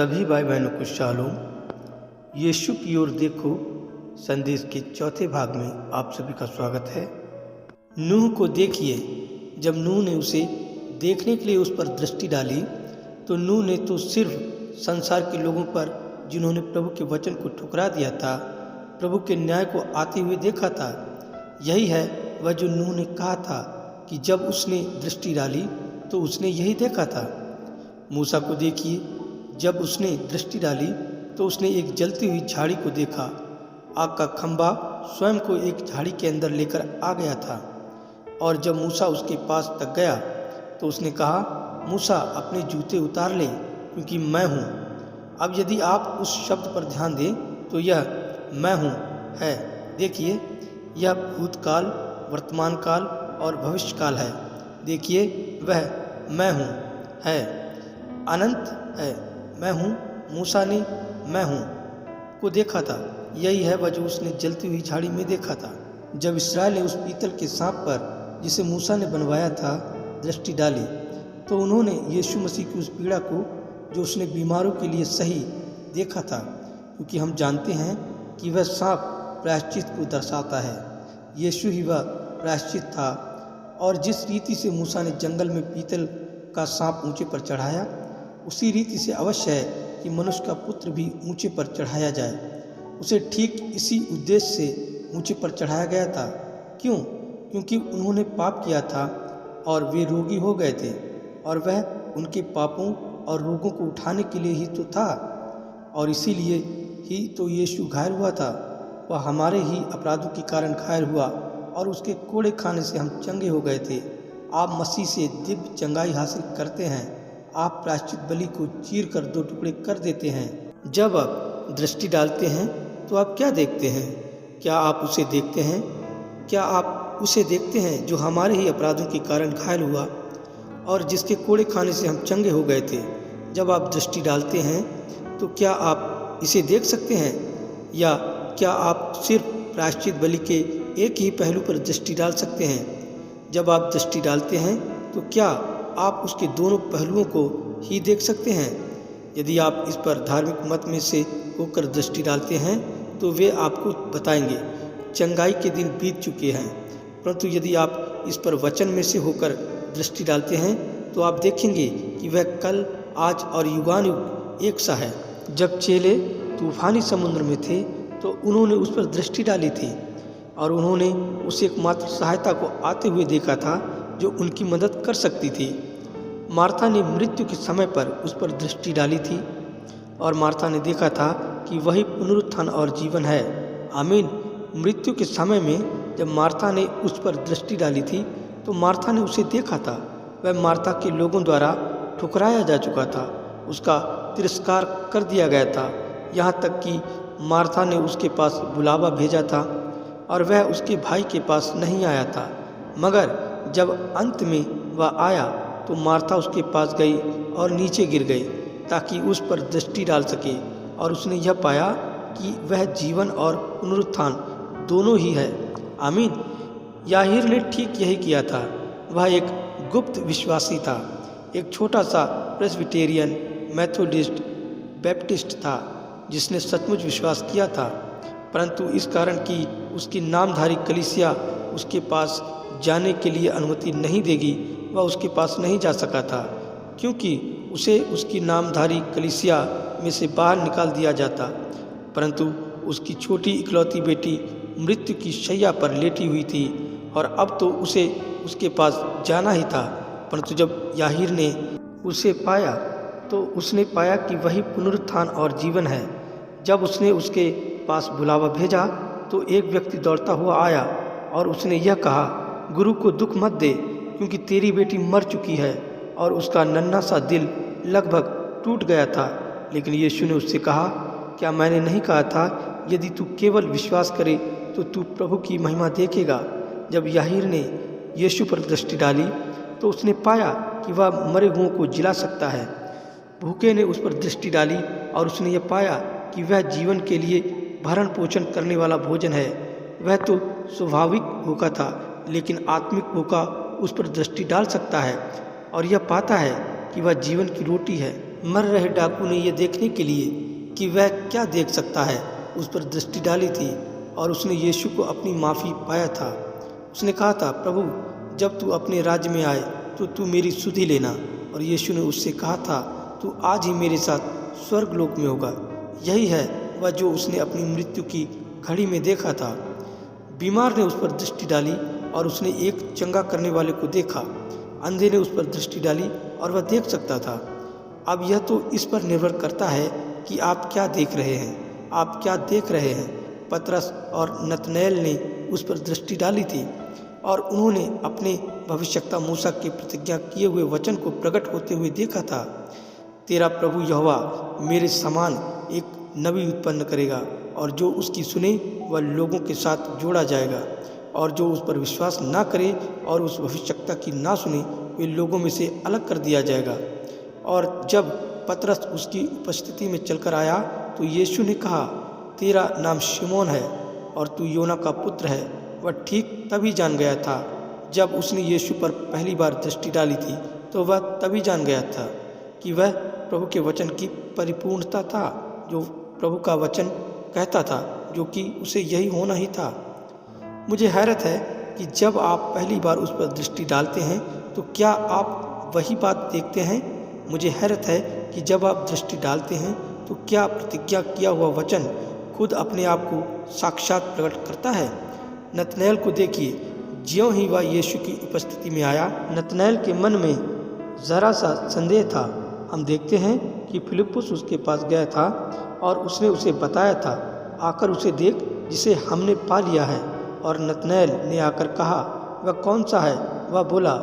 सभी भाई बहनों को शालोम। यीशु की ओर देखो संदेश के चौथे भाग में आप सभी का स्वागत है। नूह को देखिए। जब नूह ने उसे देखने के लिए उस पर दृष्टि डाली तो नूह ने तो सिर्फ संसार के लोगों पर जिन्होंने प्रभु के वचन को ठुकरा दिया था, प्रभु के न्याय को आते हुए देखा था। यही है वह जो नूह ने कहा था कि जब उसने दृष्टि डाली तो उसने यही देखा था। मूसा को देखिए। जब उसने दृष्टि डाली तो उसने एक जलती हुई झाड़ी को देखा। आग का खंभा स्वयं को एक झाड़ी के अंदर लेकर आ गया था और जब मूसा उसके पास तक गया तो उसने कहा, मूसा अपने जूते उतार ले क्योंकि मैं हूँ। अब यदि आप उस शब्द पर ध्यान दें तो यह मैं हूँ है। देखिए, यह भूतकाल, वर्तमान काल और भविष्य काल है। देखिए, वह मैं हूँ है, अनंत है। मैं हूँ। मूसा ने मैं हूँ को देखा था। यही है वह जो उसने जलती हुई झाड़ी में देखा था। जब इस्राएल ने उस पीतल के सांप पर जिसे मूसा ने बनवाया था दृष्टि डाली तो उन्होंने यीशु मसीह की उस पीड़ा को जो उसने बीमारों के लिए सही देखा था, क्योंकि हम जानते हैं कि वह सांप प्रायश्चित को दर्शाता है। यीशु ही वह प्रायश्चित था। और जिस रीति से मूसा ने जंगल में पीतल का सांप ऊंचे पर चढ़ाया, उसी रीति से अवश्य है कि मनुष्य का पुत्र भी ऊंचे पर चढ़ाया जाए। उसे ठीक इसी उद्देश्य से ऊंचे पर चढ़ाया गया था। क्यों? क्योंकि उन्होंने पाप किया था और वे रोगी हो गए थे और वह उनके पापों और रोगों को उठाने के लिए ही तो था। और इसीलिए ही तो यीशु घायल हुआ था। वह हमारे ही अपराधों के कारण घायल हुआ और उसके कोड़े खाने से हम चंगे हो गए थे। आप मसीह से दिव्य चंगाई हासिल करते हैं। आप प्रायश्चित बलि को चीर कर 2 टुकड़े कर देते हैं। जब आप दृष्टि डालते हैं तो आप क्या देखते हैं? क्या आप उसे देखते हैं? क्या आप उसे देखते हैं जो हमारे ही अपराधों के कारण घायल हुआ और जिसके कोड़े खाने से हम चंगे हो गए थे? जब आप दृष्टि डालते हैं तो क्या आप इसे देख सकते हैं, या क्या आप सिर्फ प्रायश्चित बलि के एक ही पहलू पर दृष्टि डाल सकते हैं? जब आप दृष्टि डालते हैं तो क्या आप उसके दोनों पहलुओं को ही देख सकते हैं? यदि आप इस पर धार्मिक मत में से होकर दृष्टि डालते हैं तो वे आपको बताएंगे चंगाई के दिन बीत चुके हैं। परंतु यदि आप इस पर वचन में से होकर दृष्टि डालते हैं तो आप देखेंगे कि वह कल, आज और युगानुयुग एक सा है। जब चेले तूफानी समुद्र में थे तो उन्होंने उस पर दृष्टि डाली थी और उन्होंने उस एकमात्र सहायता को आते हुए देखा था जो उनकी मदद कर सकती थी। मार्था ने मृत्यु के समय पर उस पर दृष्टि डाली थी और मार्था ने देखा था कि वही पुनरुत्थान और जीवन है। आमीन। मृत्यु के समय में जब मार्था ने उस पर दृष्टि डाली थी तो मार्था ने उसे देखा था। वह मार्था के लोगों द्वारा ठुकराया जा चुका था, उसका तिरस्कार कर दिया गया था। यहाँ तक कि मार्था ने उसके पास बुलावा भेजा था और वह उसके भाई के पास नहीं आया था। मगर जब अंत में वह आया तो मार्था उसके पास गई और नीचे गिर गई ताकि उस पर दृष्टि डाल सके, और उसने यह पाया कि वह जीवन और पुनरुत्थान दोनों ही है। आमीन। याहीर ने ठीक यही किया था। वह एक गुप्त विश्वासी था, एक छोटा सा प्रेस्बिटेरियन, मेथोडिस्ट, बैप्टिस्ट था जिसने सचमुच विश्वास किया था। परंतु इस कारण कि उसकी नामधारी कलीसिया उसके पास जाने के लिए अनुमति नहीं देगी, वह उसके पास नहीं जा सका था, क्योंकि उसे उसकी नामधारी कलीसिया में से बाहर निकाल दिया जाता। परंतु उसकी छोटी इकलौती बेटी मृत्यु की शैया पर लेटी हुई थी और अब तो उसे उसके पास जाना ही था। परंतु जब याहीर ने उसे पाया तो उसने पाया कि वही पुनरुत्थान और जीवन है। जब उसने उसके पास बुलावा भेजा तो एक व्यक्ति दौड़ता हुआ आया और उसने यह कहा, गुरु को दुख मत दे, क्योंकि तेरी बेटी मर चुकी है। और उसका नन्हा सा दिल लगभग टूट गया था। लेकिन यीशु ने उससे कहा, क्या मैंने नहीं कहा था, यदि तू केवल विश्वास करे तो तू प्रभु की महिमा देखेगा? जब याहीर ने यीशु पर दृष्टि डाली तो उसने पाया कि वह मरे हुओं को जिला सकता है। भूखे ने उस पर दृष्टि डाली और उसने यह पाया कि वह जीवन के लिए भरण पोषण करने वाला भोजन है। वह तो स्वाभाविक भूखा था, लेकिन आत्मिक भूखा उस पर दृष्टि डाल सकता है और यह पाता है कि वह जीवन की रोटी है। मर रहे डाकू ने यह देखने के लिए कि वह क्या देख सकता है उस पर दृष्टि डाली थी और उसने यीशु को अपनी माफ़ी पाया था। उसने कहा था, प्रभु जब तू अपने राज्य में आए तो तू मेरी सुधि लेना। और यीशु ने उससे कहा था, तू आज ही मेरे साथ स्वर्ग लोक में होगा। यही है वह जो उसने अपनी मृत्यु की घड़ी में देखा था। बीमार ने उस पर दृष्टि डाली और उसने एक चंगा करने वाले को देखा। अंधे ने उस पर दृष्टि डाली और वह देख सकता था। अब यह तो इस पर निर्भर करता है कि आप क्या देख रहे हैं। आप क्या देख रहे हैं? पतरस और नतनएल ने उस पर दृष्टि डाली थी और उन्होंने अपने भविष्यवक्ता मूसा के प्रतिज्ञा किए हुए वचन को प्रकट होते हुए देखा था। तेरा प्रभु यहोवा मेरे समान एक नबी उत्पन्न करेगा और जो उसकी सुने वह लोगों के साथ जोड़ा जाएगा, और जो उस पर विश्वास ना करे और उस भविष्यवक्ता की ना सुने वे लोगों में से अलग कर दिया जाएगा। और जब पतरस उसकी उपस्थिति में चलकर आया तो यीशु ने कहा, तेरा नाम शिमोन है और तू योना का पुत्र है। वह ठीक तभी जान गया था जब उसने यीशु पर पहली बार दृष्टि डाली थी, तो वह तभी जान गया था कि वह प्रभु के वचन की परिपूर्णता था, जो प्रभु का वचन कहता था, जो कि उसे यही होना ही था। मुझे हैरत है कि जब आप पहली बार उस पर दृष्टि डालते हैं तो क्या आप वही बात देखते हैं? मुझे हैरत है कि जब आप दृष्टि डालते हैं तो क्या प्रतिज्ञा किया हुआ वचन खुद अपने आप को साक्षात प्रकट करता है? नतनएल को देखिए, ज्यों ही वह यीशु की उपस्थिति में आया, नतनएल के मन में जरा सा संदेह था। हम देखते हैं कि फिलिप्पुस उसके पास गया था और उसने उसे बताया था, आकर उसे देख जिसे हमने पा लिया है। और नतनएल ने आकर कहा, वह कौन सा है? वह बोला,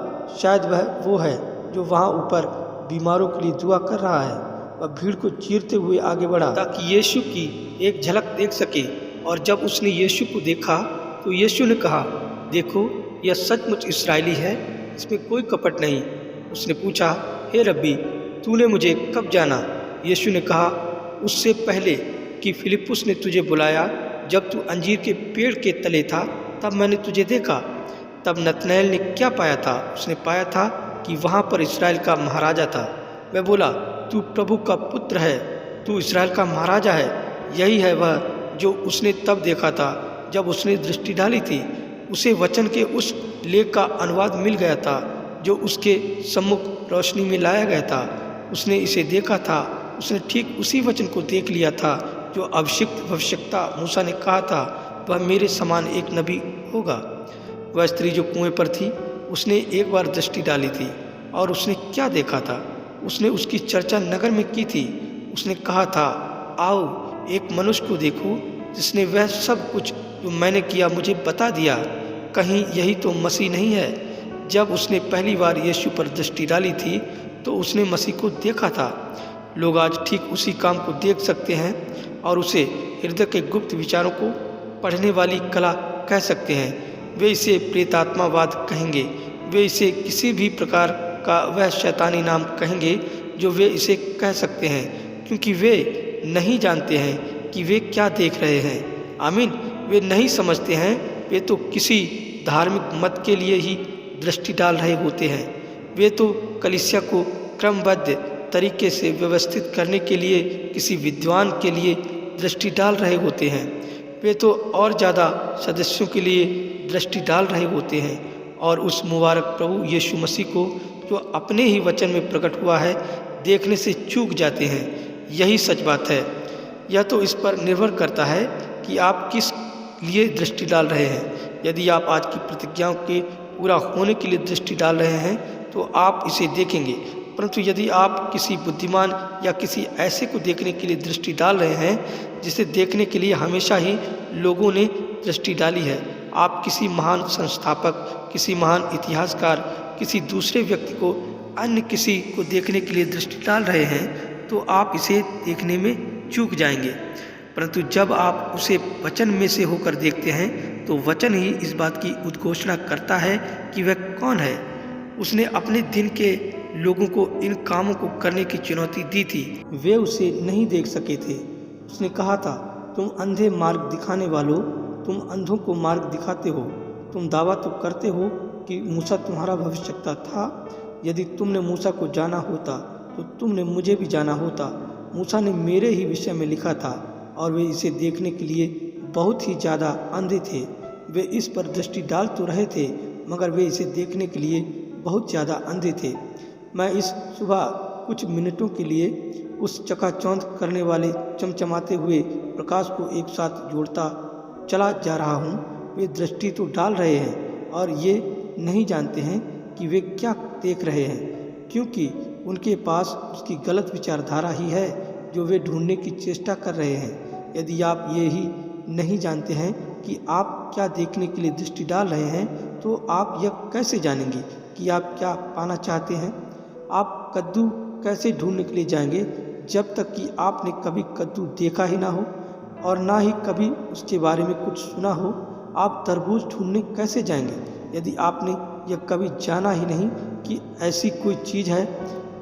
शायद वह वो है जो वहाँ ऊपर बीमारों के लिए दुआ कर रहा है। वह भीड़ को चीरते हुए आगे बढ़ा ताकि यीशु की एक झलक देख सके। और जब उसने यीशु को देखा तो यीशु ने कहा, देखो यह सचमुच इस्राएली है, इसमें कोई कपट नहीं। उसने पूछा, हे रब्बी, तूने मुझे कब जाना? यीशु ने कहा, उससे पहले कि फिलिप्पुस ने तुझे बुलाया, जब तू अंजीर के पेड़ के तले था तब मैंने तुझे देखा। तब नतनएल ने क्या पाया था? उसने पाया था कि वहाँ पर इस्राएल का महाराजा था। वह बोला, तू प्रभु का पुत्र है, तू इस्राएल का महाराजा है। यही है वह जो उसने तब देखा था जब उसने दृष्टि डाली थी। उसे वचन के उस लेख का अनुवाद मिल गया था जो उसके सम्मुख रोशनी में लाया गया था। उसने इसे देखा था। उसने ठीक उसी वचन को देख लिया था जो अभिषिक्त भविष्यवक्ता मूसा ने कहा था, वह मेरे समान एक नबी होगा। वह स्त्री जो कुएं पर थी, उसने एक बार दृष्टि डाली थी और उसने क्या देखा था? उसने उसकी चर्चा नगर में की थी। उसने कहा था, आओ एक मनुष्य को देखो जिसने वह सब कुछ जो मैंने किया मुझे बता दिया। कहीं यही तो मसीह नहीं है? जब उसने पहली बार यीशु पर दृष्टि डाली थी तो उसने मसीह को देखा था। लोग आज ठीक उसी काम को देख सकते हैं और उसे हृदय के गुप्त विचारों को पढ़ने वाली कला कह सकते हैं। वे इसे प्रेतात्मावाद कहेंगे। वे इसे किसी भी प्रकार का वह शैतानी नाम कहेंगे जो वे इसे कह सकते हैं, क्योंकि वे नहीं जानते हैं कि वे क्या देख रहे हैं। आमीन। वे नहीं समझते हैं। वे तो किसी धार्मिक मत के लिए ही दृष्टि डाल रहे होते हैं। वे तो कलीसिया को क्रमबद्ध तरीके से व्यवस्थित करने के लिए किसी विद्वान के लिए दृष्टि डाल रहे होते हैं। वे तो और ज़्यादा सदस्यों के लिए दृष्टि डाल रहे होते हैं और उस मुबारक प्रभु यीशु मसीह को जो अपने ही वचन में प्रकट हुआ है देखने से चूक जाते हैं। यही सच बात है। यह तो इस पर निर्भर करता है कि आप किस लिए दृष्टि डाल रहे हैं। यदि आप आज की प्रतिज्ञाओं के पूरा होने के लिए दृष्टि डाल रहे हैं तो आप इसे देखेंगे, परंतु यदि आप किसी बुद्धिमान या किसी ऐसे को देखने के लिए दृष्टि डाल रहे हैं जिसे देखने के लिए हमेशा ही लोगों ने दृष्टि डाली है, आप किसी महान संस्थापक, किसी महान इतिहासकार, किसी दूसरे व्यक्ति को, अन्य किसी को देखने के लिए दृष्टि डाल रहे हैं, तो आप इसे देखने में चूक जाएंगे। परंतु जब आप उसे वचन में से होकर देखते हैं तो वचन ही इस बात की उद्घोषणा करता है कि वह कौन है। उसने अपने दिन के लोगों को इन कामों को करने की चुनौती दी थी। वे उसे नहीं देख सके थे। उसने कहा था, तुम अंधे मार्ग दिखाने वालों, तुम अंधों को मार्ग दिखाते हो। तुम दावा तो करते हो कि मूसा तुम्हारा भविष्यवक्ता था। यदि तुमने मूसा को जाना होता तो तुमने मुझे भी जाना होता। मूसा ने मेरे ही विषय में लिखा था और वे इसे देखने के लिए बहुत ही ज़्यादा अंधे थे। वे इस पर दृष्टि डाल तो रहे थे मगर वे इसे देखने के लिए बहुत ज़्यादा अंधे थे। मैं इस सुबह कुछ मिनटों के लिए उस चकाचौंध करने वाले चमचमाते हुए प्रकाश को एक साथ जोड़ता चला जा रहा हूँ। वे दृष्टि तो डाल रहे हैं और ये नहीं जानते हैं कि वे क्या देख रहे हैं, क्योंकि उनके पास उसकी गलत विचारधारा ही है जो वे ढूंढने की चेष्टा कर रहे हैं। यदि आप ये ही नहीं जानते हैं कि आप क्या देखने के लिए दृष्टि डाल रहे हैं तो आप यह कैसे जानेंगे कि आप क्या पाना चाहते हैं। आप कद्दू कैसे ढूंढने के लिए जाएंगे जब तक कि आपने कभी कद्दू देखा ही ना हो और ना ही कभी उसके बारे में कुछ सुना हो। आप तरबूज ढूंढने कैसे जाएंगे यदि आपने यह कभी जाना ही नहीं कि ऐसी कोई चीज़ है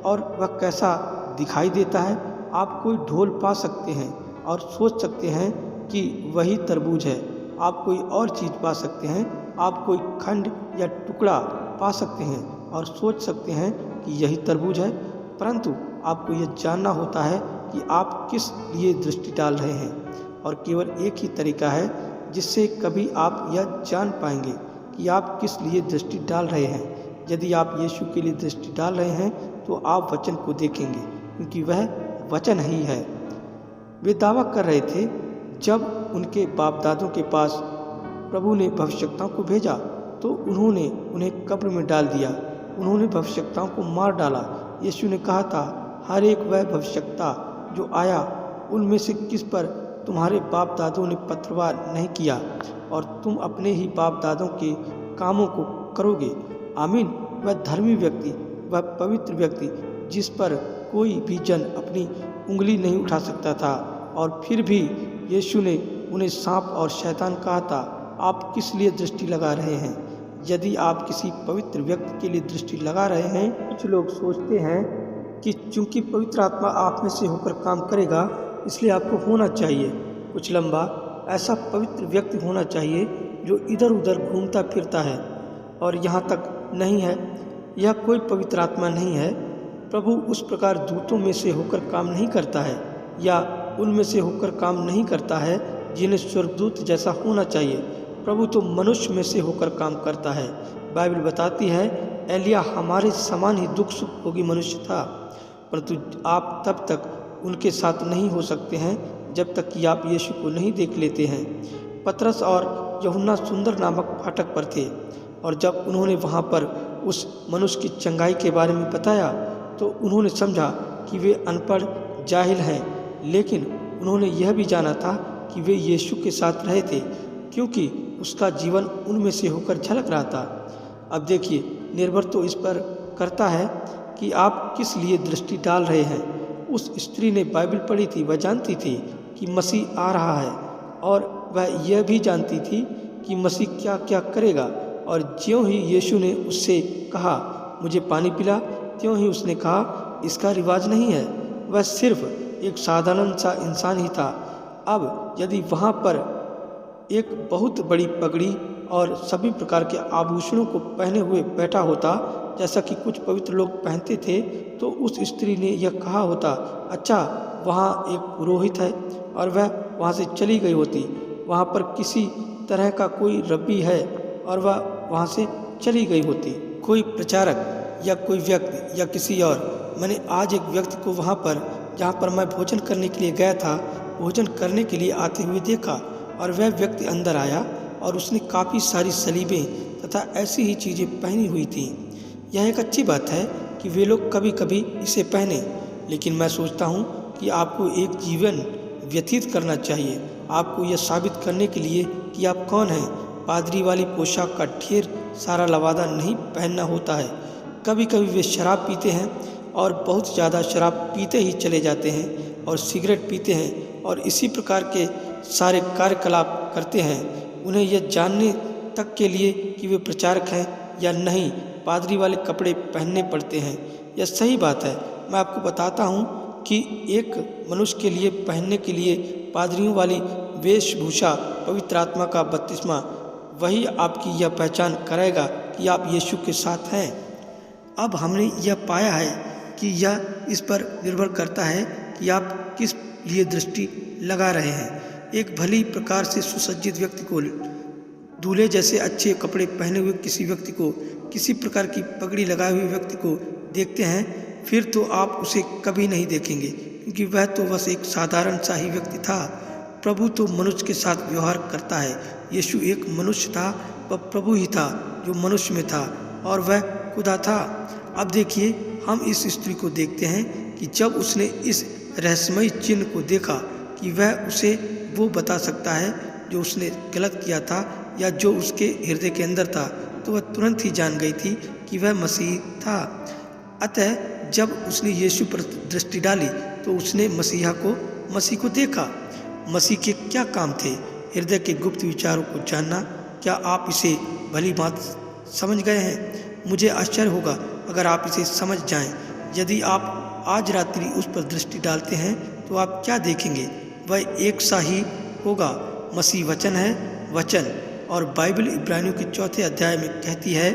और वह कैसा दिखाई देता है। आप कोई ढोल पा सकते हैं और सोच सकते हैं कि वही तरबूज है। आप कोई और चीज़ पा सकते हैं। आप कोई खंड या टुकड़ा पा सकते हैं और सोच सकते हैं कि यही तरबूज है, परंतु आपको यह जानना होता है कि आप किस लिए दृष्टि डाल रहे हैं। और केवल एक ही तरीका है जिससे कभी आप यह जान पाएंगे कि आप किस लिए दृष्टि डाल रहे हैं। यदि आप यीशु के लिए दृष्टि डाल रहे हैं तो आप वचन को देखेंगे, क्योंकि वह वचन ही है। वे दावा कर रहे थे जब उनके बाप दादों के पास प्रभु ने भविष्यवक्ताओं को भेजा तो उन्होंने उन्हें कब्र में डाल दिया। उन्होंने भविष्यवक्ताओं को मार डाला। यीशु ने कहा था, हर एक वह भविष्यवक्ता जो आया उनमें से किस पर तुम्हारे बाप दादों ने पत्रवार नहीं किया और तुम अपने ही बाप दादों के कामों को करोगे। आमीन। वह धर्मी व्यक्ति, वह पवित्र व्यक्ति जिस पर कोई भी जन अपनी उंगली नहीं उठा सकता था, और फिर भी यीशु ने उन्हें सांप और शैतान कहा था। आप किस लिए दृष्टि लगा रहे हैं? यदि आप किसी पवित्र व्यक्ति के लिए दृष्टि लगा रहे हैं, कुछ लोग सोचते हैं कि चूंकि पवित्र आत्मा आप में से होकर काम करेगा इसलिए आपको होना चाहिए कुछ लंबा। ऐसा पवित्र व्यक्ति होना चाहिए जो इधर उधर घूमता फिरता है और यहाँ तक नहीं है। यह कोई पवित्र आत्मा नहीं है। प्रभु उस प्रकार दूतों में से होकर काम नहीं करता है या उनमें से होकर काम नहीं करता है जिन्हें स्वर्गदूत जैसा होना चाहिए। प्रभु तो मनुष्य में से होकर काम करता है। बाइबल बताती है एलिया हमारे समान ही दुख सुख भोगी मनुष्य था, परंतु आप तब तक उनके साथ नहीं हो सकते हैं जब तक कि आप यीशु को नहीं देख लेते हैं। पतरस और यूहन्ना सुंदर नामक फाटक पर थे और जब उन्होंने वहाँ पर उस मनुष्य की चंगाई के बारे में बताया तो उन्होंने समझा कि वे अनपढ़ जाहिल हैं, लेकिन उन्होंने यह भी जाना था कि वे यीशु के साथ रहे थे क्योंकि उसका जीवन उनमें से होकर झलक रहा था। अब देखिए, निर्भर तो इस पर करता है कि आप किस लिए दृष्टि डाल रहे हैं। उस स्त्री ने बाइबल पढ़ी थी, वह जानती थी कि मसीह आ रहा है और वह यह भी जानती थी कि मसीह क्या क्या करेगा। और ज्यों ही यीशु ने उससे कहा मुझे पानी पिला, त्यों ही उसने कहा इसका रिवाज नहीं है। वह सिर्फ एक साधारण सा इंसान ही था। अब यदि वहाँ पर एक बहुत बड़ी पगड़ी और सभी प्रकार के आभूषणों को पहने हुए बैठा होता जैसा कि कुछ पवित्र लोग पहनते थे, तो उस स्त्री ने यह कहा होता, अच्छा वहाँ एक पुरोहित है, और वह वहाँ से चली गई होती। वहाँ पर किसी तरह का कोई रब्बी है और वह वहाँ से चली गई होती। कोई प्रचारक या कोई व्यक्ति या किसी और। मैंने आज एक व्यक्ति को वहाँ पर जहाँ पर मैं भोजन करने के लिए गया था, भोजन करने के लिए आते हुए देखा, और वह व्यक्ति अंदर आया और उसने काफ़ी सारी सलीबें तथा ऐसी ही चीज़ें पहनी हुई थीं। यह एक अच्छी बात है कि वे लोग कभी कभी इसे पहने, लेकिन मैं सोचता हूँ कि आपको एक जीवन व्यतीत करना चाहिए, आपको यह साबित करने के लिए कि आप कौन हैं। पादरी वाली पोशाक का ढेर सारा लवादा नहीं पहनना होता है। कभी कभी वे शराब पीते हैं और बहुत ज़्यादा शराब पीते ही चले जाते हैं और सिगरेट पीते हैं और इसी प्रकार के सारे कार्यकलाप करते हैं। उन्हें यह जानने तक के लिए कि वे प्रचारक हैं या नहीं, पादरी वाले कपड़े पहनने पड़ते हैं। यह सही बात है। मैं आपको बताता हूँ कि एक मनुष्य के लिए पहनने के लिए पादरियों वाली वेशभूषा पवित्र आत्मा का बपतिस्मा, वही आपकी यह पहचान कराएगा कि आप यीशु के साथ हैं। अब हमने यह पाया है कि यह इस पर निर्भर करता है कि आप किस लिए दृष्टि लगा रहे हैं। एक भली प्रकार से सुसज्जित व्यक्ति को, दूल्हे जैसे अच्छे कपड़े पहने हुए किसी व्यक्ति को, किसी प्रकार की पगड़ी लगाए हुए व्यक्ति को देखते हैं, फिर तो आप उसे कभी नहीं देखेंगे, क्योंकि वह तो बस एक साधारण सा ही व्यक्ति था। प्रभु तो मनुष्य के साथ व्यवहार करता है। यीशु एक मनुष्य था, वह प्रभु ही था जो मनुष्य में था, और वह खुदा था। अब देखिए, हम इस स्त्री को देखते हैं कि जब उसने इस रहस्यमयी चिन्ह को देखा कि वह उसे वो बता सकता है जो उसने गलत किया था या जो उसके हृदय के अंदर था, तो वह तुरंत ही जान गई थी कि वह मसीह था। अतः जब उसने यीशु पर दृष्टि डाली तो उसने मसीह को देखा। मसीह के क्या काम थे? हृदय के गुप्त विचारों को जानना। क्या आप इसे भली बात समझ गए हैं? मुझे आश्चर्य होगा अगर आप इसे समझ जाएं। यदि आप आज रात्रि उस पर दृष्टि डालते हैं तो आप क्या देखेंगे? वह एक सा ही होगा। मसीह वचन है, वचन। और बाइबल इब्रानियों के 4 अध्याय में कहती है,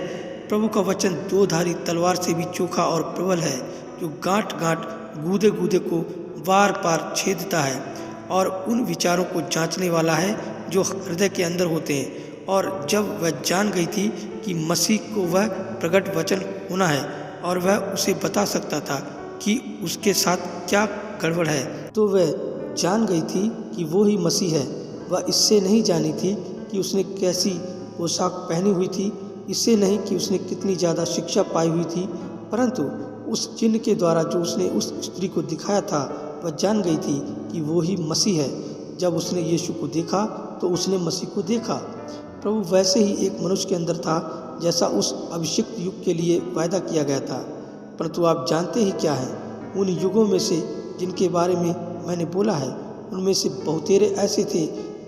प्रभु का वचन 2 धारी तलवार से भी चोखा और प्रबल है, जो गांठ गांठ गूदे गूदे को बार बार छेदता है और उन विचारों को जांचने वाला है जो हृदय के अंदर होते हैं। और जब वह जान गई थी कि मसीह को वह प्रकट वचन होना है और वह उसे बता सकता था कि उसके साथ क्या गड़बड़ है, तो वह जान गई थी कि वो ही मसीह है। वह इससे नहीं जानी थी कि उसने कैसी पोशाक पहनी हुई थी, इससे नहीं कि उसने कितनी ज़्यादा शिक्षा पाई हुई थी, परंतु उस चिन्ह के द्वारा जो उसने उस स्त्री को दिखाया था, वह जान गई थी कि वो ही मसीह है। जब उसने यीशु को देखा तो उसने मसीह को देखा। प्रभु वैसे ही एक मनुष्य के अंदर था जैसा उस अभिषिक्त युग के लिए वायदा किया गया था। परंतु आप जानते ही क्या है, उन युगों में से जिनके बारे में मैंने बोला है, उनमें से बहुतेरे ऐसे थे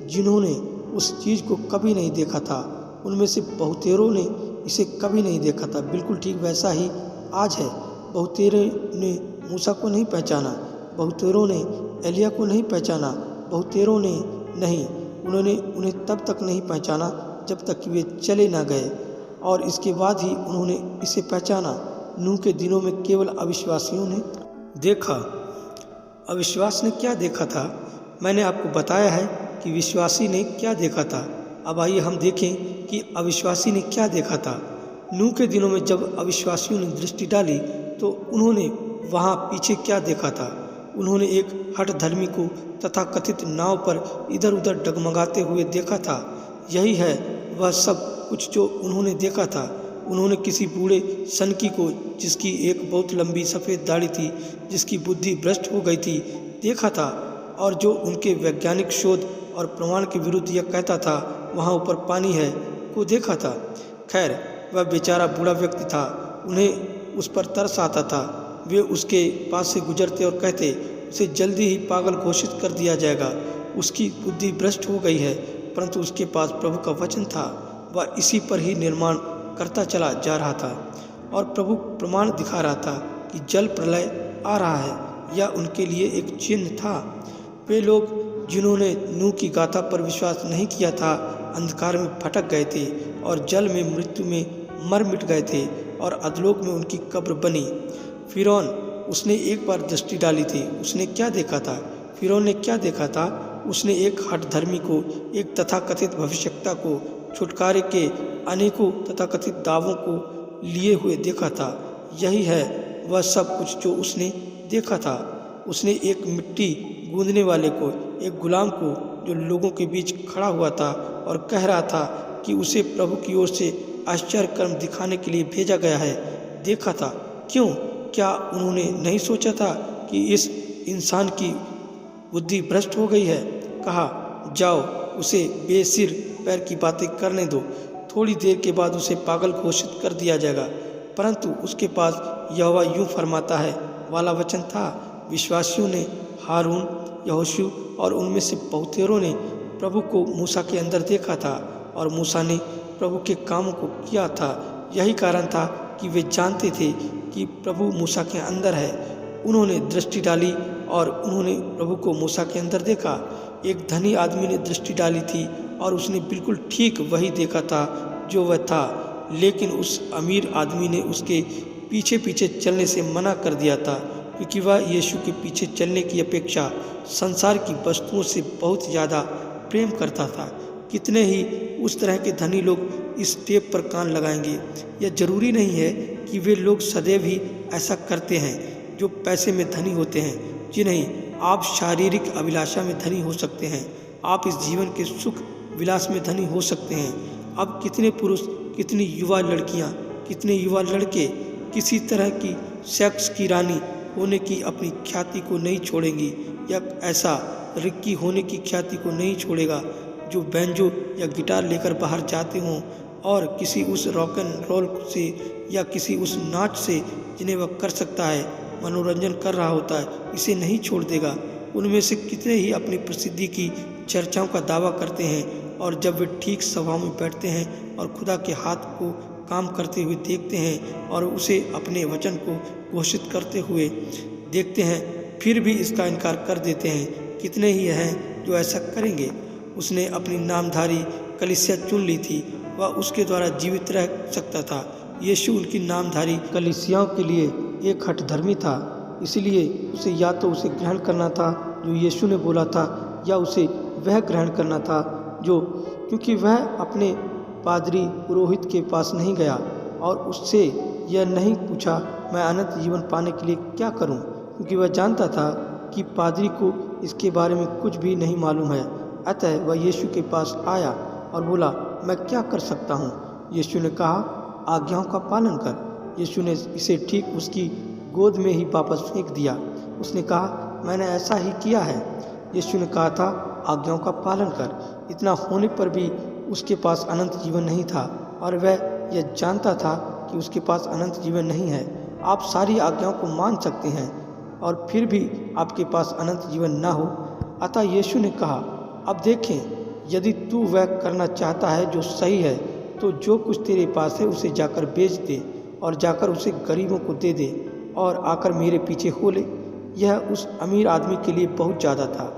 जिन्होंने उस चीज़ को कभी नहीं देखा था। उनमें से बहुतेरों ने इसे कभी नहीं देखा था। बिल्कुल ठीक वैसा ही आज है। बहुतेरों ने मूसा को नहीं पहचाना, बहुतेरों ने एलिया को नहीं पहचाना, बहुतेरों ने नहीं, उन्होंने उन्हें तब तक नहीं पहचाना जब तक कि वे चले ना गए, और इसके बाद ही उन्होंने इसे पहचाना। नूह के दिनों में केवल अविश्वासियों ने देखा। अविश्वास ने क्या देखा था? मैंने आपको बताया है कि विश्वासी ने क्या देखा था। अब आइए हम देखें कि अविश्वासी ने क्या देखा था। नूह के दिनों में जब अविश्वासियों ने दृष्टि डाली तो उन्होंने वहाँ पीछे क्या देखा था? उन्होंने एक हठ धर्मी को तथा कथित नाव पर इधर उधर डगमगाते हुए देखा था। यही है वह सब कुछ जो उन्होंने देखा था। उन्होंने किसी बूढ़े सनकी को, जिसकी एक बहुत लंबी सफ़ेद दाढ़ी थी, जिसकी बुद्धि भ्रष्ट हो गई थी, देखा था, और जो उनके वैज्ञानिक शोध और प्रमाण के विरुद्ध यह कहता था वहाँ ऊपर पानी है, को देखा था। खैर, वह बेचारा बूढ़ा व्यक्ति था। उन्हें उस पर तरस आता था। वे उसके पास से गुजरते और कहते, उसे जल्दी ही पागल घोषित कर दिया जाएगा, उसकी बुद्धि भ्रष्ट हो गई है। परंतु उसके पास प्रभु का वचन था। वह इसी पर ही निर्माण करता चला जा रहा था, और प्रभु प्रमाण दिखा रहा था कि जल प्रलय आ रहा है। यह उनके लिए एक चिन्ह था। वे लोग जिन्होंने नूह की गाथा पर विश्वास नहीं किया था, अंधकार में भटक गए थे और जल में मृत्यु में मर मिट गए थे, और अधलोक में उनकी कब्र बनी। फिरौन, उसने एक बार दृष्टि डाली थी। उसने क्या देखा था? फिरौन ने क्या देखा था? उसने एक हठ धर्मी को, एक तथाकथित भविष्यवक्ता को, छुटकारे के अनेकों तथाकथित दावों को लिए हुए देखा था। यही है वह सब कुछ जो उसने देखा था। उसने एक मिट्टी गूंदने वाले को, एक गुलाम को जो लोगों के बीच खड़ा हुआ था और कह रहा था कि उसे प्रभु की ओर से आश्चर्य कर्म दिखाने के लिए भेजा गया है, देखा था। क्यों? क्या उन्होंने नहीं सोचा था कि इस इंसान की बुद्धि भ्रष्ट हो गई है? कहा, जाओ उसे बेसिर पैर की बातें करने दो, थोड़ी देर के बाद उसे पागल घोषित कर दिया जाएगा। परंतु उसके पास यहोवा यूं फरमाता है वाला वचन था। विश्वासियों ने, हारून, यहोशू और उनमें से बहुतेरों ने प्रभु को मूसा के अंदर देखा था, और मूसा ने प्रभु के कामों को किया था। यही कारण था कि वे जानते थे कि प्रभु मूसा के अंदर है। उन्होंने दृष्टि डाली और उन्होंने प्रभु को मूसा के अंदर देखा। एक धनी आदमी ने दृष्टि डाली थी और उसने बिल्कुल ठीक वही देखा था जो वह था, लेकिन उस अमीर आदमी ने उसके पीछे पीछे चलने से मना कर दिया था, क्योंकि वह यीशु के पीछे चलने की अपेक्षा संसार की वस्तुओं से बहुत ज़्यादा प्रेम करता था। कितने ही उस तरह के धनी लोग इस टेप पर कान लगाएंगे। यह जरूरी नहीं है कि वे लोग सदैव ही ऐसा करते हैं जो पैसे में धनी होते हैं। जी नहीं, आप शारीरिक अभिलाषा में धनी हो सकते हैं, आप इस जीवन के सुख विलास में धनी हो सकते हैं। अब कितने पुरुष, कितनी युवा लड़कियां, कितने युवा लड़के किसी तरह की सेक्स की रानी होने की अपनी ख्याति को नहीं छोड़ेंगी, या ऐसा रिक्की होने की ख्याति को नहीं छोड़ेगा जो बैंजो या गिटार लेकर बाहर जाते हों और किसी उस रॉक एंड रोल से या किसी उस नाच से जिन्हें वह कर सकता है मनोरंजन कर रहा होता है, इसे नहीं छोड़ देगा। उनमें से कितने ही अपनी प्रसिद्धि की चर्चाओं का दावा करते हैं, और जब वे ठीक सभाओं में बैठते हैं और खुदा के हाथ को काम करते हुए देखते हैं और उसे अपने वचन को घोषित करते हुए देखते हैं, फिर भी इसका इनकार कर देते हैं। कितने ही हैं जो ऐसा करेंगे। उसने अपनी नामधारी कलीसिया चुन ली थी, वह उसके द्वारा जीवित रह सकता था। यीशु उनकी नामधारी कलीसियाओं के लिए एक हठधर्मी था, इसलिए उसे या तो उसे ग्रहण करना था जो यीशु ने बोला था, या उसे वह ग्रहण करना था जो, क्योंकि वह अपने पादरी पुरोहित के पास नहीं गया और उससे यह नहीं पूछा मैं अनंत जीवन पाने के लिए क्या करूं, क्योंकि वह जानता था कि पादरी को इसके बारे में कुछ भी नहीं मालूम है। अतः वह यीशु के पास आया और बोला, मैं क्या कर सकता हूँ? यीशु ने कहा, आज्ञाओं का पालन कर। यीशु ने इसे ठीक उसकी गोद में ही वापस फेंक दिया। उसने कहा, मैंने ऐसा ही किया है। यीशु ने कहा था, आज्ञाओं का पालन कर। इतना होने पर भी उसके पास अनंत जीवन नहीं था, और वह यह जानता था कि उसके पास अनंत जीवन नहीं है। आप सारी आज्ञाओं को मान सकते हैं और फिर भी आपके पास अनंत जीवन ना हो। अतः यीशु ने कहा, अब देखें, यदि तू वह करना चाहता है जो सही है, तो जो कुछ तेरे पास है उसे जाकर बेच दे और जाकर उसे गरीबों को दे दे और आकर मेरे पीछे हो ले। यह उस अमीर आदमी के लिए बहुत ज़्यादा था।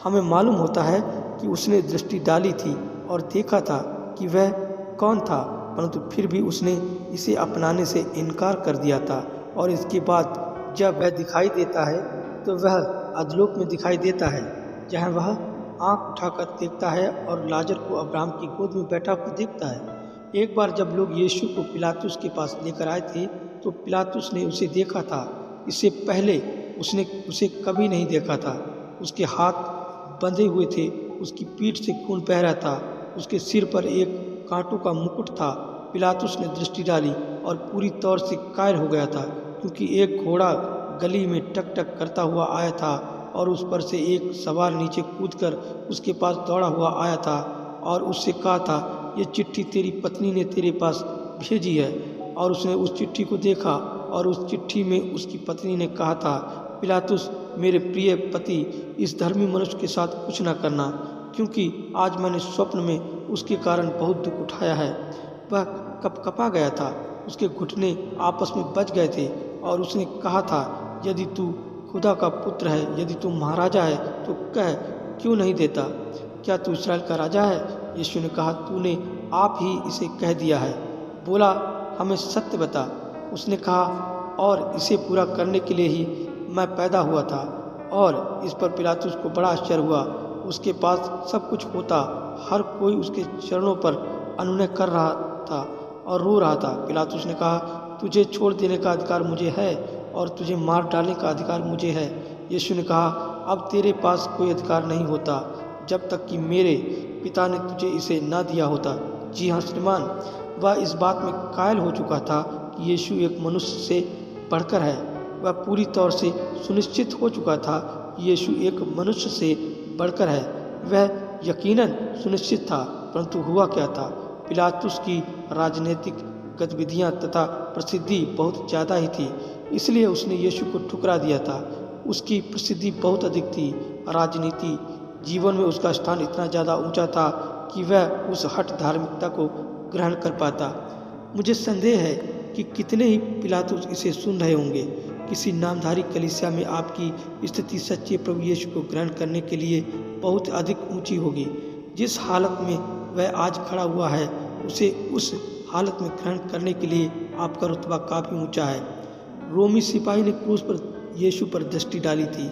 हमें मालूम होता है कि उसने दृष्टि डाली थी और देखा था कि वह कौन था, परंतु फिर भी उसने इसे अपनाने से इनकार कर दिया था। और इसके बाद जब वह दिखाई देता है तो वह अधलोक में दिखाई देता है, जहाँ वह आंख उठाकर देखता है और लाजर को अब्राहम की गोद में बैठा हुआ देखता है। एक बार जब लोग यीशु को पिलातुस के पास लेकर आए थे तो पिलातुस ने उसे देखा था। इससे पहले उसने उसे कभी नहीं देखा था। उसके हाथ बंधे हुए थे, उसकी पीठ से खून बह रहा था, उसके सिर पर एक कांटों का मुकुट था। पिलातुस ने दृष्टि डाली और पूरी तौर से कायल हो गया था, क्योंकि एक घोड़ा गली में टक टक करता हुआ आया था और उस पर से एक सवार नीचे कूदकर उसके पास दौड़ा हुआ आया था और उससे कहा था, ये चिट्ठी तेरी पत्नी ने तेरे पास भेजी है। और उसने उस चिट्ठी को देखा और उस चिट्ठी में उसकी पत्नी ने कहा था, पिलातुस, मेरे प्रिय पति, इस धर्मी मनुष्य के साथ कुछ न करना, क्योंकि आज मैंने स्वप्न में उसके कारण बहुत दुख उठाया है। वह कपकपा गया था, उसके घुटने आपस में बज गए थे और उसने कहा था, यदि तू खुदा का पुत्र है, यदि तू महाराजा है तो कह, क्यों नहीं देता? क्या तू इस्राएल का राजा है? यीशु ने कहा, तूने आप ही इसे कह दिया है। बोला, हमें सत्य बता। उसने कहा, और इसे पूरा करने के लिए ही मैं पैदा हुआ था। और इस पर पिलातुस को बड़ा आश्चर्य हुआ। उसके पास सब कुछ होता, हर कोई उसके चरणों पर अनुनय कर रहा था और रो रहा था। पिलातुस ने कहा, तुझे छोड़ देने का अधिकार मुझे है और तुझे मार डालने का अधिकार मुझे है। यीशु ने कहा, अब तेरे पास कोई अधिकार नहीं होता जब तक कि मेरे पिता ने तुझे इसे ना दिया होता। जी हाँ श्रीमान, वह इस बात में कायल हो चुका था कि यीशु एक मनुष्य से बढ़कर है। वह पूरी तौर से सुनिश्चित हो चुका था कि यीशु एक मनुष्य से बढ़कर है। वह यकीनन सुनिश्चित था, परंतु हुआ क्या था? पिलातुस की राजनीतिक गतिविधियां तथा प्रसिद्धि बहुत ज़्यादा ही थी, इसलिए उसने यीशु को ठुकरा दिया था। उसकी प्रसिद्धि बहुत अधिक थी। राजनीति जीवन में उसका स्थान इतना ज़्यादा ऊंचा था कि वह उस हठ धार्मिकता को ग्रहण कर पाता। मुझे संदेह है कि कितने ही पिलातुस इसे सुन रहे होंगे। किसी नामधारी कलीसिया में आपकी स्थिति सच्चे प्रभु यीशु को ग्रहण करने के लिए बहुत अधिक ऊंची होगी। जिस हालत में वह आज खड़ा हुआ है, उसे उस हालत में ग्रहण करने के लिए आपका रुतबा काफ़ी ऊंचा है। रोमी सिपाही ने क्रूस पर यीशु पर दृष्टि डाली थी।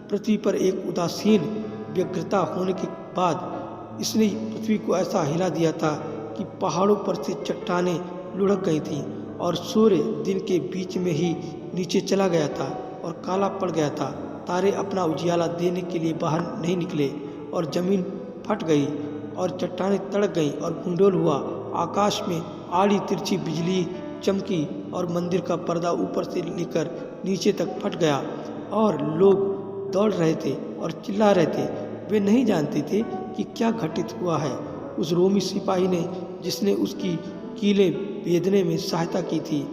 पृथ्वी पर एक उदासीन व्यग्रता होने के बाद इसने पृथ्वी को ऐसा हिला दिया था कि पहाड़ों पर से चट्टानें लुढ़क गई थीं और सूर्य दिन के बीच में ही नीचे चला गया था और काला पड़ गया था। तारे अपना उजियाला देने के लिए बाहर नहीं निकले और जमीन फट गई और चट्टानें तड़क गईं और गुंडोल हुआ। आकाश में आड़ी तिरछी बिजली चमकी और मंदिर का पर्दा ऊपर से लेकर नीचे तक फट गया और लोग दौड़ रहे थे और चिल्ला रहे थे। वे नहीं जानते थे कि क्या घटित हुआ है। उस रोमी सिपाही ने जिसने उसकी कीलें भेदने में सहायता की थी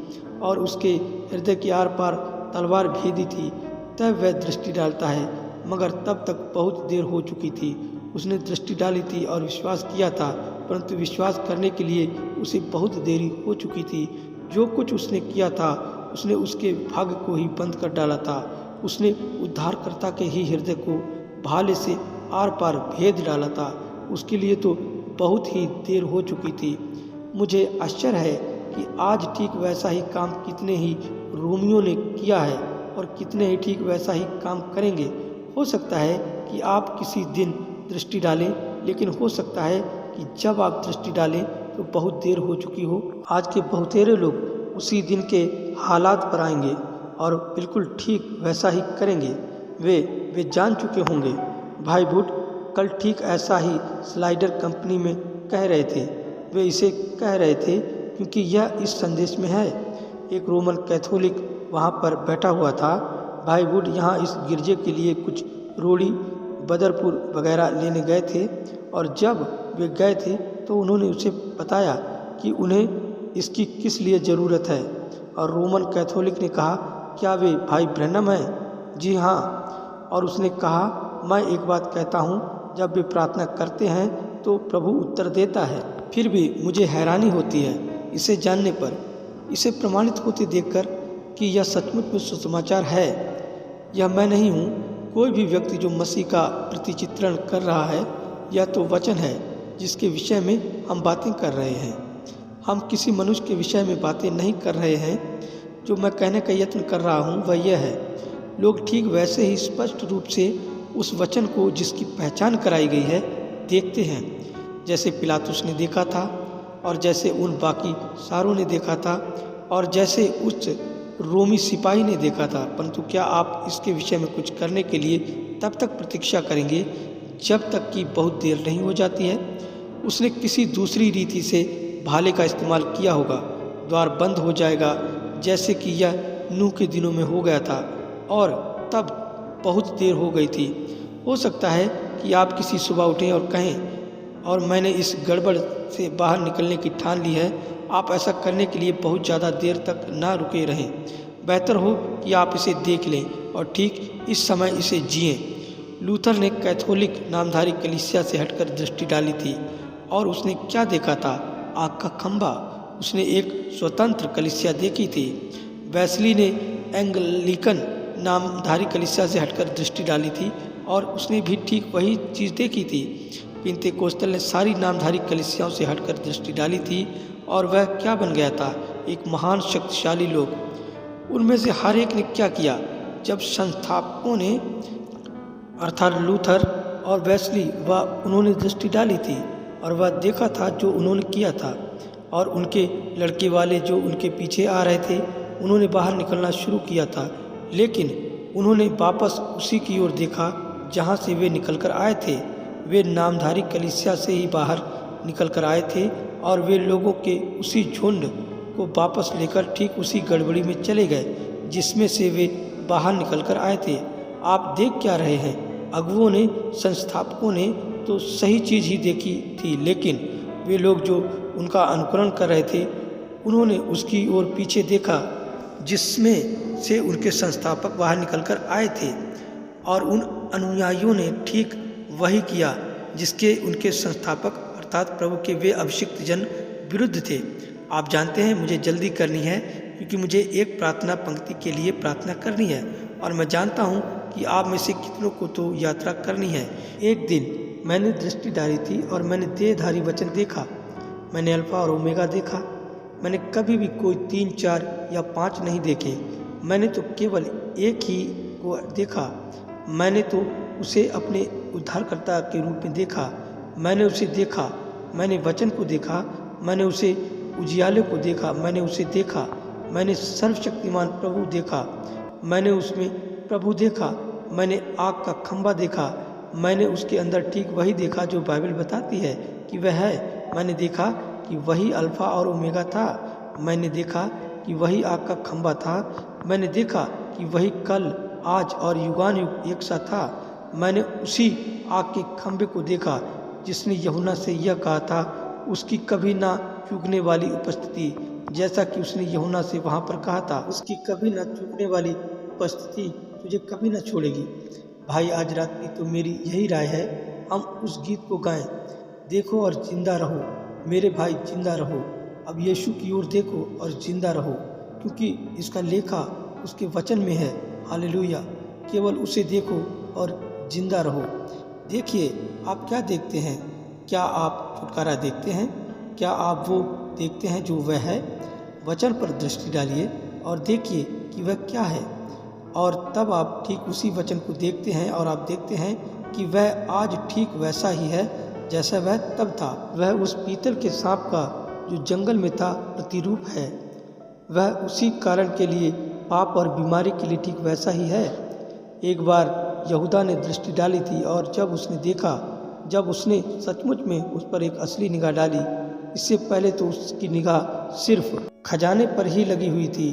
और उसके हृदय के आर पार तलवार भेदी थी, तब वह दृष्टि डालता है, मगर तब तक बहुत देर हो चुकी थी। उसने दृष्टि डाली थी और विश्वास किया था, परंतु विश्वास करने के लिए उसे बहुत देरी हो चुकी थी। जो कुछ उसने किया था उसने उसके भाग्य को ही बंद कर डाला था। उसने उद्धारकर्ता के ही हृदय को भाले से आर पार भेद डाला था। उसके लिए तो बहुत ही देर हो चुकी थी। मुझे आश्चर्य है कि आज ठीक वैसा ही काम कितने ही रोमियों ने किया है और कितने ही ठीक वैसा ही काम करेंगे। हो सकता है कि आप किसी दिन दृष्टि डालें, लेकिन हो सकता है कि जब आप दृष्टि डालें तो बहुत देर हो चुकी हो। आज के बहुतेरे लोग उसी दिन के हालात पर आएंगे और बिल्कुल ठीक वैसा ही करेंगे। वे जान चुके होंगे। भाई बुट कल ठीक ऐसा ही स्लाइडर कंपनी में कह रहे थे। वे इसे कह रहे थे क्योंकि यह इस संदेश में है। एक रोमन कैथोलिक वहाँ पर बैठा हुआ था। भाई वुड यहाँ इस गिरजे के लिए कुछ रोड़ी बदरपुर वगैरह लेने गए थे और जब वे गए थे तो उन्होंने उसे बताया कि उन्हें इसकी किस लिए ज़रूरत है। और रोमन कैथोलिक ने कहा, क्या वे भाई ब्रैनम हैं? जी हाँ। और उसने कहा, मैं एक बात कहता हूँ, जब वे प्रार्थना करते हैं तो प्रभु उत्तर देता है। फिर भी मुझे हैरानी होती है इसे जानने पर, इसे प्रमाणित होते देखकर कि यह सचमुच में सुसमाचार है। यह मैं नहीं हूँ। कोई भी व्यक्ति जो मसीह का प्रतिचित्रण कर रहा है, यह तो वचन है जिसके विषय में हम बातें कर रहे हैं। हम किसी मनुष्य के विषय में बातें नहीं कर रहे हैं। जो मैं कहने का यत्न कर रहा हूँ वह यह है, लोग ठीक वैसे ही स्पष्ट रूप से उस वचन को जिसकी पहचान कराई गई है देखते हैं, जैसे पिलातुस ने देखा था और जैसे उन बाकी सारों ने देखा था और जैसे उस रोमी सिपाही ने देखा था। परंतु क्या आप इसके विषय में कुछ करने के लिए तब तक प्रतीक्षा करेंगे जब तक कि बहुत देर नहीं हो जाती है? उसने किसी दूसरी रीति से भाले का इस्तेमाल किया होगा। द्वार बंद हो जाएगा जैसे कि यह नूह के दिनों में हो गया था और तब बहुत देर हो गई थी। हो सकता है कि आप किसी सुबह उठें और कहें, और मैंने इस गड़बड़ से बाहर निकलने की ठान ली है। आप ऐसा करने के लिए बहुत ज़्यादा देर तक ना रुके रहें। बेहतर हो कि आप इसे देख लें और ठीक इस समय इसे जिएं। लूथर ने कैथोलिक नामधारी कलीसिया से हटकर दृष्टि डाली थी और उसने क्या देखा था? आग का खंभा। उसने एक स्वतंत्र कलीसिया देखी थी। वेस्ली ने एंग्लिकन नामधारी कलीसिया से हटकर दृष्टि डाली थी और उसने भी ठीक वही चीज़ देखी थी। पिंतेकोस्टल ने सारी नामधारी कलीसियाओं से हटकर दृष्टि डाली थी और वह क्या बन गया था? एक महान शक्तिशाली लोग। उनमें से हर एक ने क्या किया? जब संस्थापकों ने अर्थात लूथर और वेस्ली उन्होंने दृष्टि डाली थी और वह देखा था जो उन्होंने किया था, और उनके लड़के वाले जो उनके पीछे आ रहे थे उन्होंने बाहर निकलना शुरू किया था, लेकिन उन्होंने वापस उसी की ओर देखा जहाँ से वे निकलकर आए थे। वे नामधारी कलीसिया से ही बाहर निकलकर आए थे और वे लोगों के उसी झुंड को वापस लेकर ठीक उसी गड़बड़ी में चले गए जिसमें से वे बाहर निकलकर आए थे। आप देख क्या रहे हैं? अगुओं ने, संस्थापकों ने तो सही चीज़ ही देखी थी, लेकिन वे लोग जो उनका अनुकरण कर रहे थे उन्होंने उसकी ओर पीछे देखा जिसमें से उनके संस्थापक बाहर निकलकर आए थे, और उन अनुयायियों ने ठीक वही किया जिसके उनके संस्थापक अर्थात प्रभु के वे अभिषिक्त जन विरुद्ध थे। आप जानते हैं मुझे जल्दी करनी है क्योंकि मुझे एक प्रार्थना पंक्ति के लिए प्रार्थना करनी है और मैं जानता हूँ कि आप में से कितनों को तो यात्रा करनी है। एक दिन मैंने दृष्टि डाली थी और मैंने देहधारी वचन देखा। मैंने अल्फा और ओमेगा देखा। मैंने कभी भी कोई 3, 4 या 5 नहीं देखे। मैंने तो केवल एक ही को देखा। मैंने तो उसे अपने उद्धारकर्ता के रूप में देखा। मैंने उसे देखा, मैंने वचन को देखा, मैंने उसे उजियाले को देखा, मैंने उसे देखा, मैंने सर्वशक्तिमान प्रभु देखा, मैंने उसमें प्रभु देखा, मैंने आग का खंभा देखा, मैंने उसके अंदर ठीक वही देखा जो बाइबल बताती है कि वह है। मैंने देखा कि वही अल्फा और ओमेगा था। मैंने देखा कि वही आग का खंभा था। मैंने देखा कि वही कल, आज और युगानुयुग एक सा था। मैंने उसी आग के खंभे को देखा जिसने यूहन्ना से यह कहा था, उसकी कभी ना चूकने वाली उपस्थिति, जैसा कि उसने यूहन्ना से वहाँ पर कहा था, उसकी कभी ना चूकने वाली उपस्थिति तुझे कभी ना छोड़ेगी। भाई आज रात की तो मेरी यही राय है, हम उस गीत को गाएं, देखो और जिंदा रहो मेरे भाई, जिंदा रहो। अब यीशु की ओर देखो और जिंदा रहो, क्योंकि इसका लेखा उसके वचन में है। हालेलुया। केवल उसे देखो और जिंदा रहो। देखिए, आप क्या देखते हैं? क्या आप छुटकारा देखते हैं? क्या आप वो देखते हैं जो वह है? वचन पर दृष्टि डालिए और देखिए कि वह क्या है, और तब आप ठीक उसी वचन को देखते हैं और आप देखते हैं कि वह आज ठीक वैसा ही है जैसा वह तब था। वह उस पीतल के सांप का जो जंगल में था प्रतिरूप है। वह उसी कारण के लिए, पाप और बीमारी के लिए ठीक वैसा ही है। एक बार यहूदा ने दृष्टि डाली थी और जब उसने देखा, जब उसने सचमुच में उस पर एक असली निगाह डाली, इससे पहले तो उसकी निगाह सिर्फ खजाने पर ही लगी हुई थी,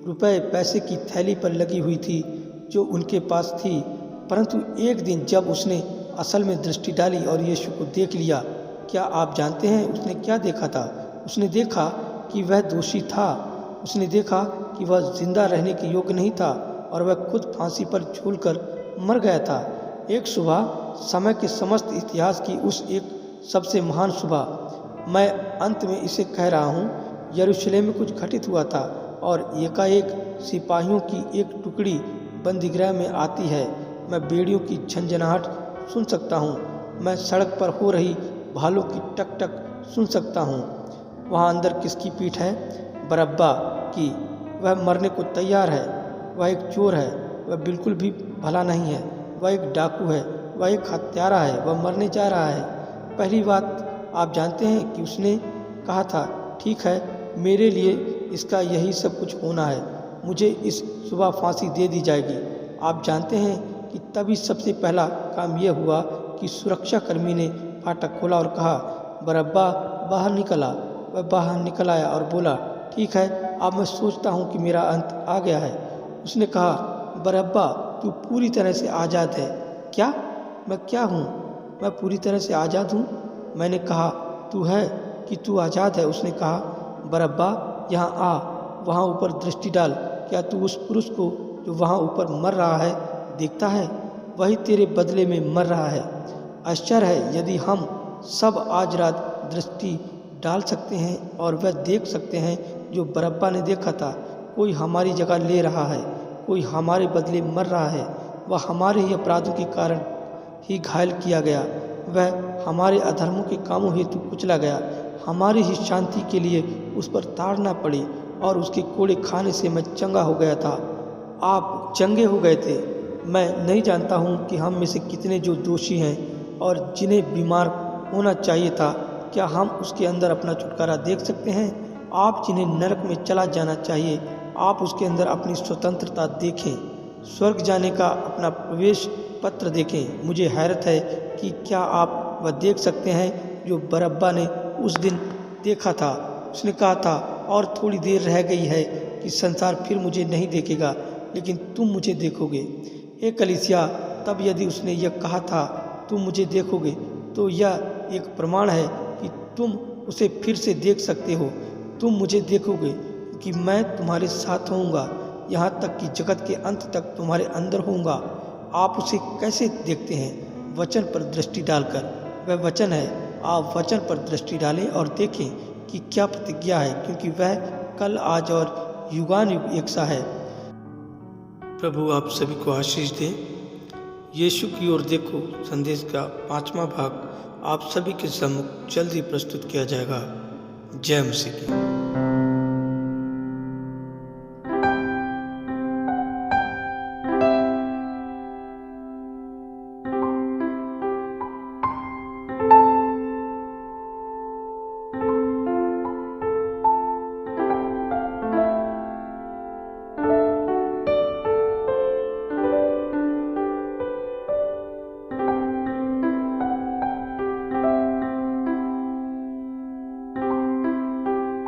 रुपए पैसे की थैली पर लगी हुई थी जो उनके पास थी। परंतु एक दिन जब उसने असल में दृष्टि डाली और यीशु को देख लिया, क्या आप जानते हैं उसने क्या देखा था? उसने देखा कि वह दोषी था। उसने देखा कि वह जिंदा रहने के योग्य नहीं था और वह खुद फांसी पर झूलकर मर गया था। एक सुबह, समय के समस्त इतिहास की उस एक सबसे महान सुबह, मैं अंत में इसे कह रहा हूँ, यरूशलेम में कुछ घटित हुआ था और एकाएक सिपाहियों की एक टुकड़ी बंदीगृह में आती है। मैं बेड़ियों की झंझनाहट सुन सकता हूँ। मैं सड़क पर हो रही भालों की टक टक सुन सकता हूँ। वहाँ अंदर किसकी पीठ है? बरअब्बा की। वह मरने को तैयार है। वह एक चोर है। वह बिल्कुल भी भला नहीं है। वह एक डाकू है। वह एक हत्यारा है। वह मरने जा रहा है। पहली बात आप जानते हैं कि उसने कहा था, ठीक है, मेरे लिए इसका यही सब कुछ होना है, मुझे इस सुबह फांसी दे दी जाएगी। आप जानते हैं कि तभी सबसे पहला काम यह हुआ कि सुरक्षाकर्मी ने फाटक खोला और कहा, बरअब्बा बाहर निकला। वह बाहर निकल आया और बोला, ठीक है, अब मैं सोचता हूँ कि मेरा अंत आ गया है। उसने कहा, बरअब्बा तू पूरी तरह से आज़ाद है। क्या? मैं क्या हूँ? मैं पूरी तरह से आज़ाद हूँ। मैंने कहा, तू है कि तू आज़ाद है? उसने कहा, बरअब्बा यहाँ आ, वहाँ ऊपर दृष्टि डाल। क्या तू उस पुरुष को जो वहाँ ऊपर मर रहा है देखता है? वही तेरे बदले में मर रहा है। आश्चर्य है यदि हम सब आज रात दृष्टि डाल सकते हैं और वह देख सकते हैं जो बरअब्बा ने देखा था। कोई हमारी जगह ले रहा है, कोई हमारे बदले मर रहा है। वह हमारे ही अपराधों के कारण ही घायल किया गया, वह हमारे अधर्मों के कामों हेतु कुचला गया। हमारी ही शांति के लिए उस पर ताड़ना पड़ी और उसके कोड़े खाने से मैं चंगा हो गया था। आप चंगे हो गए थे। मैं नहीं जानता हूँ कि हम में से कितने जो दोषी हैं और जिन्हें बीमार होना चाहिए था, क्या हम उसके अंदर अपना छुटकारा देख सकते हैं? आप जिन्हें नरक में चला जाना चाहिए, आप उसके अंदर अपनी स्वतंत्रता देखें, स्वर्ग जाने का अपना प्रवेश पत्र देखें। मुझे हैरत है कि क्या आप वह देख सकते हैं जो बरअब्बा ने उस दिन देखा था। उसने कहा था, और थोड़ी देर रह गई है कि संसार फिर मुझे नहीं देखेगा, लेकिन तुम मुझे देखोगे। हे कलीसिया, तब यदि उसने यह कहा था, तुम मुझे देखोगे, तो यह एक प्रमाण है कि तुम उसे फिर से देख सकते हो। तुम मुझे देखोगे क्योंकि मैं तुम्हारे साथ होऊंगा, यहाँ तक कि जगत के अंत तक तुम्हारे अंदर होऊंगा। आप उसे कैसे देखते हैं? वचन पर दृष्टि डालकर। वह वचन है। आप वचन पर दृष्टि डालें और देखें कि क्या प्रतिज्ञा है, क्योंकि वह कल, आज और युगानुयुग एक सा है। प्रभु आप सभी को आशीष दें। यीशु की ओर देखो संदेश का 5वां भाग आप सभी के सम्मुख जल्द ही प्रस्तुत किया जाएगा। जय मसीह की।